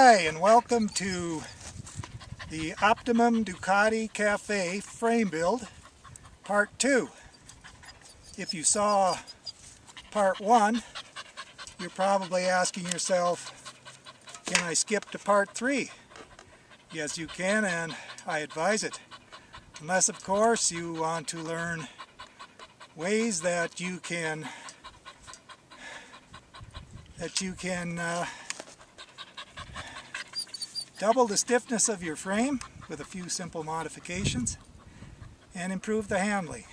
Hi, and welcome to the Optimum Ducati Cafe frame build, part 2. If you saw part 1, you're probably asking yourself, can I skip to part 3? Yes, you can, and I advise it. Unless, of course, you want to learn ways that you can double the stiffness of your frame with a few simple modifications and improve the handling.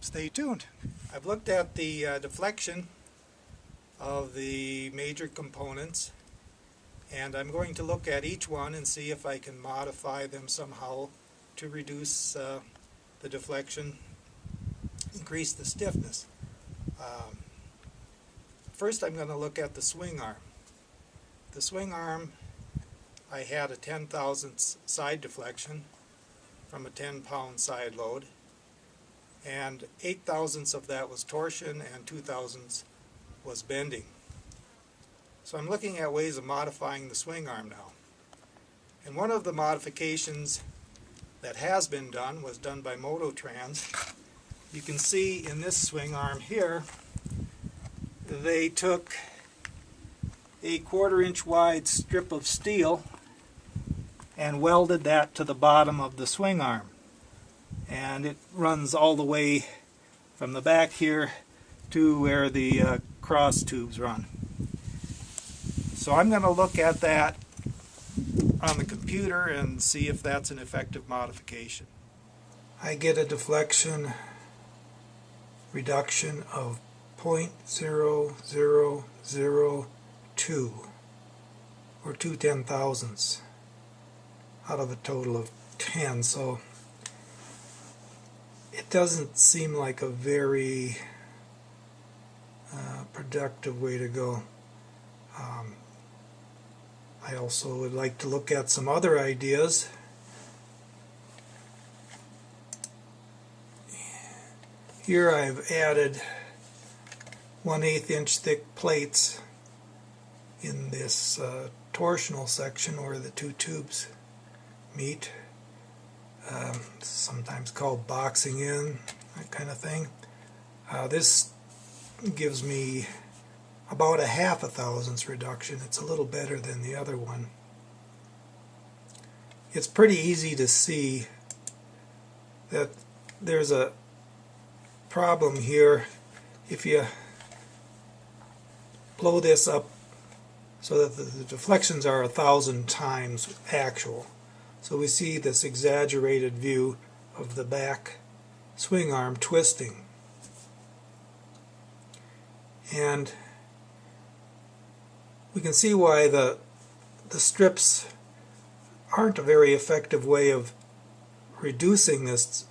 Stay tuned. I've looked at the deflection of the major components, and I'm going to look at each one and see if I can modify them somehow to reduce the deflection, increase the stiffness. First, I'm going to look at the swing arm. The swing arm, I had a 10 thousandths side deflection from a 10-pound side load, and 8 thousandths of that was torsion and 2 thousandths was bending. So I'm looking at ways of modifying the swing arm now. And one of the modifications that has been done was done by Moto Trans. You can see in this swing arm here, they took a 1/4 inch wide strip of steel and welded that to the bottom of the swing arm. And it runs all the way from the back here to where the cross tubes run. So I'm going to look at that on the computer and see if that's an effective modification. I get a deflection reduction of 0.0002 or 2 10,000ths out of a total of 10, so it doesn't seem like a very productive way to go. I also would like to look at some other ideas. Here I've added 1/8 inch thick plates in this torsional section where the two tubes meet. Sometimes called boxing in, that kind of thing. This gives me about a 1/2 thousandths reduction. It's a little better than the other one. It's pretty easy to see that there's a problem here if you blow this up so that the deflections are 1,000 times actual. So we see this exaggerated view of the back swing arm twisting. And we can see why the strips aren't a very effective way of reducing this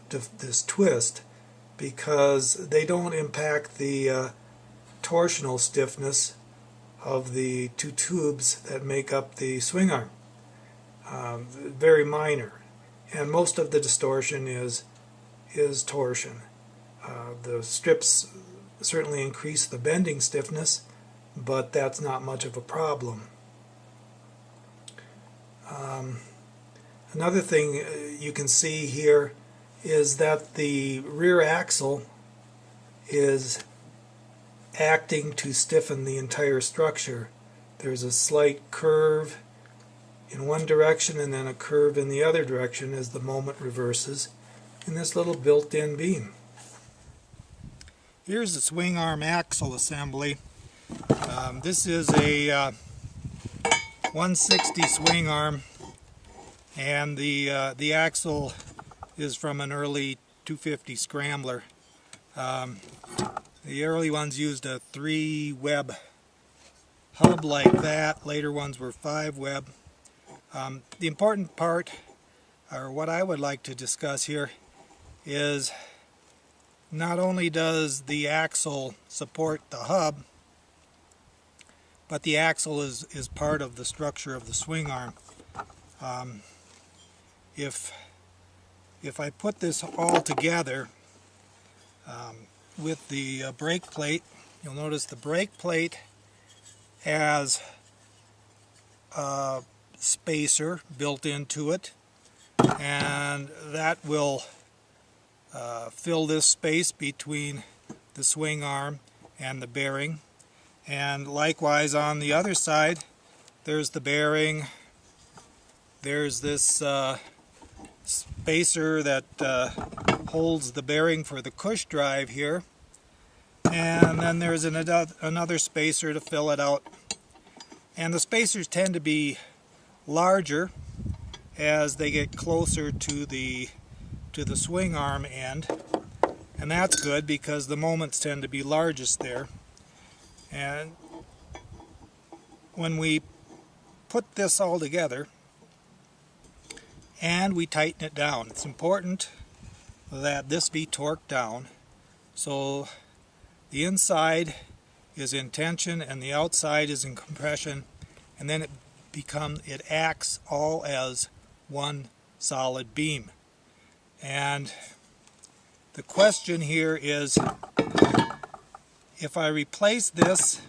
twist, because they don't impact the torsional stiffness of the two tubes that make up the swing arm. Very minor, and most of the distortion is torsion. The strips certainly increase the bending stiffness, but that's not much of a problem. Another thing you can see here is that the rear axle is acting to stiffen the entire structure. There's a slight curve in one direction and then a curve in the other direction as the moment reverses in this little built-in beam. Here's the swing arm axle assembly. This is a 160 swing arm, and the axle is from an early 250 scrambler. The early ones used a 3-web hub like that. Later ones were 5-web. The important part, or what I would like to discuss here, is not only does the axle support the hub, but the axle is part of the structure of the swing arm. If I put this all together with the brake plate, you'll notice the brake plate has spacer built into it, and that will fill this space between the swing arm and the bearing. And likewise on the other side, there's the bearing, there's this spacer that holds the bearing for the cush drive here, and then there's another spacer to fill it out. And the spacers tend to be larger as they get closer to the swing arm end, and that's good because the moments tend to be largest there. And when we put this all together and we tighten it down, it's important that this be torqued down so the inside is in tension and the outside is in compression, and then it acts all as one solid beam. And the question here is, if I replace this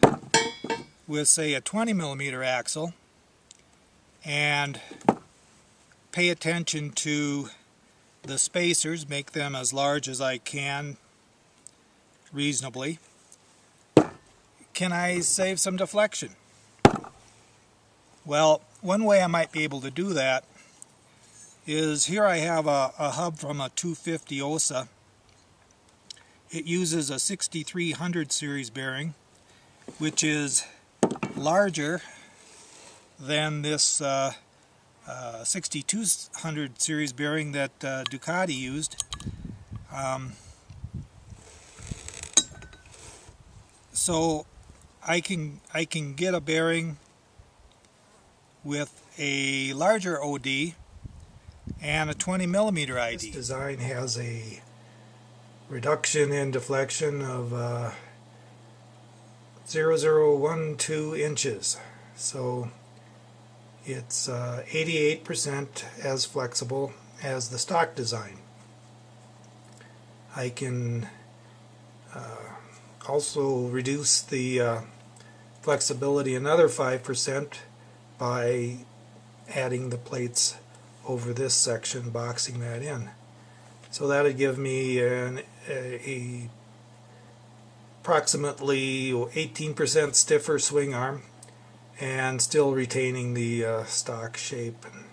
with, say, a 20 millimeter axle and pay attention to the spacers, make them as large as I can reasonably, can I save some deflection? Well, one way I might be able to do that is, here I have a hub from a 250 OSA. It uses a 6300 series bearing, which is larger than this 6200 series bearing that Ducati used. So I can get a bearing with a larger OD and a 20 millimeter ID. This design has a reduction in deflection of 0.0012 inches, so it's 88% as flexible as the stock design. I can also reduce the flexibility another 5% by adding the plates over this section, boxing that in. So that would give me a approximately 18% stiffer swing arm, and still retaining the stock shape and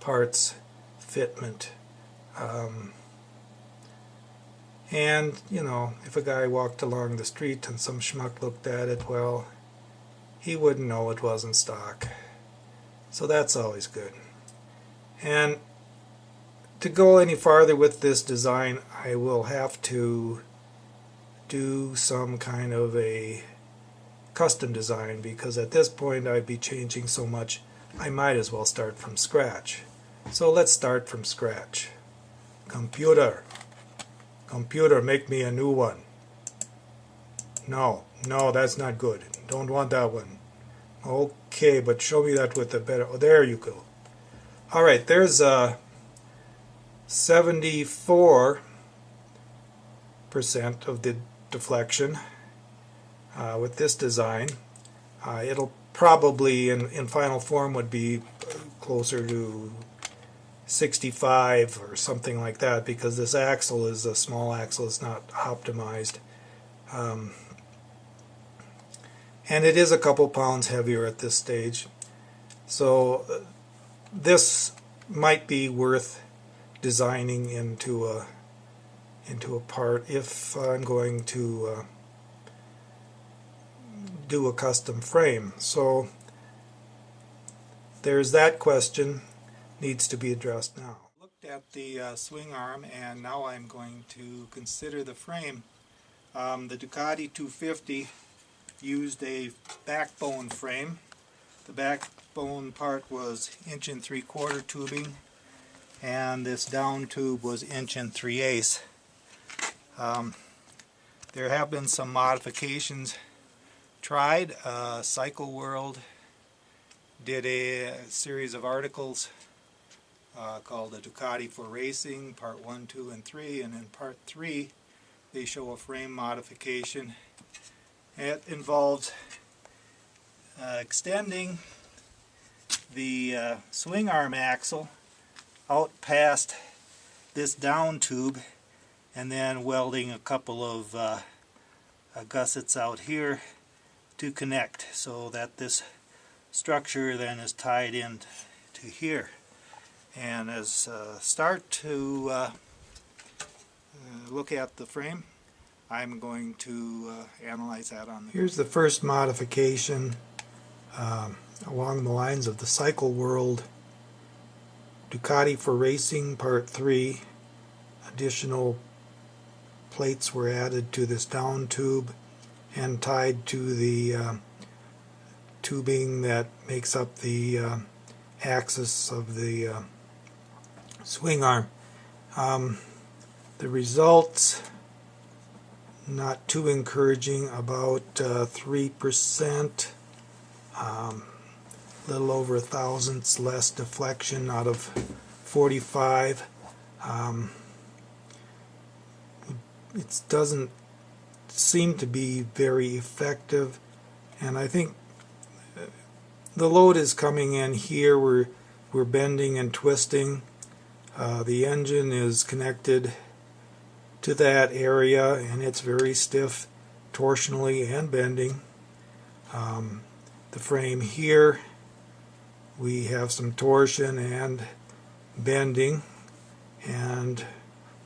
parts fitment. And, you know, if a guy walked along the street and some schmuck looked at it, well, he wouldn't know it wasn't stock. So that's always good. And to go any farther with this design, I will have to do some kind of a custom design, because at this point I'd be changing so much I might as well start from scratch. So let's start from scratch. Computer, make me a new one. No, that's not good. Don't want that one. Okay, but show me that with the better. Oh, there you go. Alright, there's 74% of the deflection with this design. It'll probably in final form would be closer to 65 or something like that, because this axle is a small axle, it's not optimized. And it is a couple pounds heavier at this stage. So this might be worth designing into a part if I'm going to do a custom frame. So there's that question, needs to be addressed now. Looked at the swing arm, and now I'm going to consider the frame. The Ducati 250 used a backbone frame. The backbone part was 1 3/4 tubing, and this down tube was 1 3/8. There have been some modifications tried. Cycle World did a series of articles called the Ducati for Racing, part 1, 2, and 3, and in part 3 they show a frame modification. It involves extending the swing arm axle out past this down tube, and then welding a couple of gussets out here to connect, so that this structure then is tied in to here. And as start to look at the frame, I'm going to analyze that on the... Here's the first modification along the lines of the Cycle World Ducati for Racing Part 3. Additional plates were added to this down tube and tied to the tubing that makes up the axis of the swing arm. The results, not too encouraging, about 3%, little over 1/1000 less deflection out of 45. It doesn't seem to be very effective, and I think the load is coming in here. We're bending and twisting. The engine is connected to that area, and it's very stiff torsionally and bending. The frame here, we have some torsion and bending, and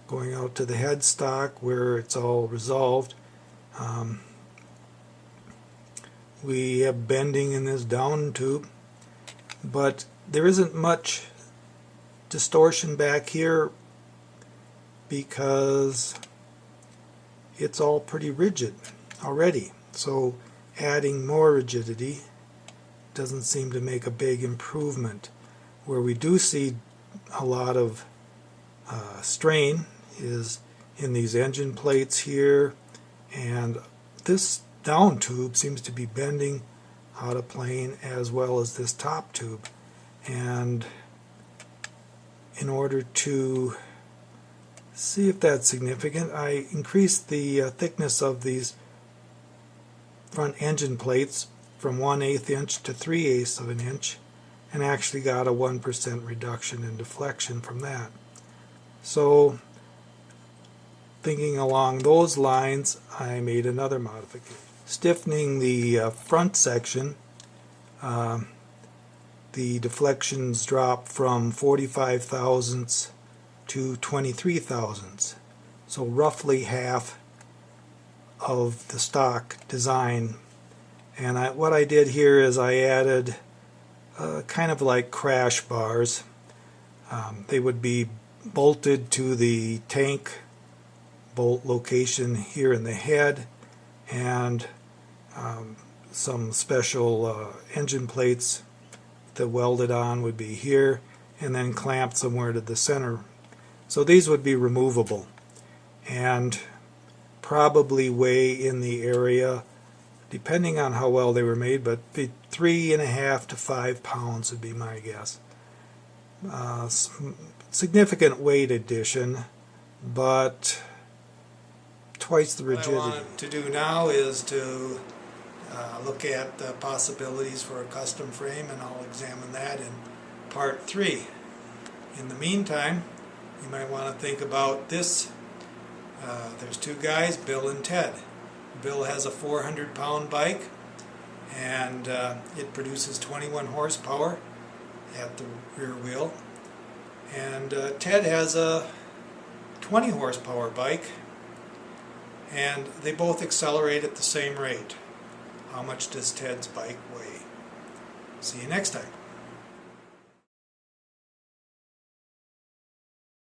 going out to the headstock where it's all resolved, we have bending in this down tube, but there isn't much distortion back here because it's all pretty rigid already. So adding more rigidity doesn't seem to make a big improvement. Where we do see a lot of strain is in these engine plates here, and this down tube seems to be bending out of plane, as well as this top tube. And in order to see if that's significant, I increased the thickness of these front engine plates from 1/8 inch to 3/8 of an inch, and actually got a 1% reduction in deflection from that. So, thinking along those lines, I made another modification. Stiffening the front section, the deflections drop from 45 thousandths to 23 thousandths. So roughly half of the stock design. And what I did here is I added kind of like crash bars. They would be bolted to the tank bolt location here in the head, and some special engine plates that welded on would be here, and then clamped somewhere to the center. So these would be removable and probably weigh in the area, depending on how well they were made, but 3.5 to 5 pounds would be my guess. Significant weight addition, but twice the rigidity. What I want to do now is to look at the possibilities for a custom frame, and I'll examine that in part 3. In the meantime, you might want to think about this. There's two guys, Bill and Ted. Bill has a 400-pound bike, and it produces 21 horsepower at the rear wheel. And Ted has a 20 horsepower bike, and they both accelerate at the same rate. How much does Ted's bike weigh? See you next time.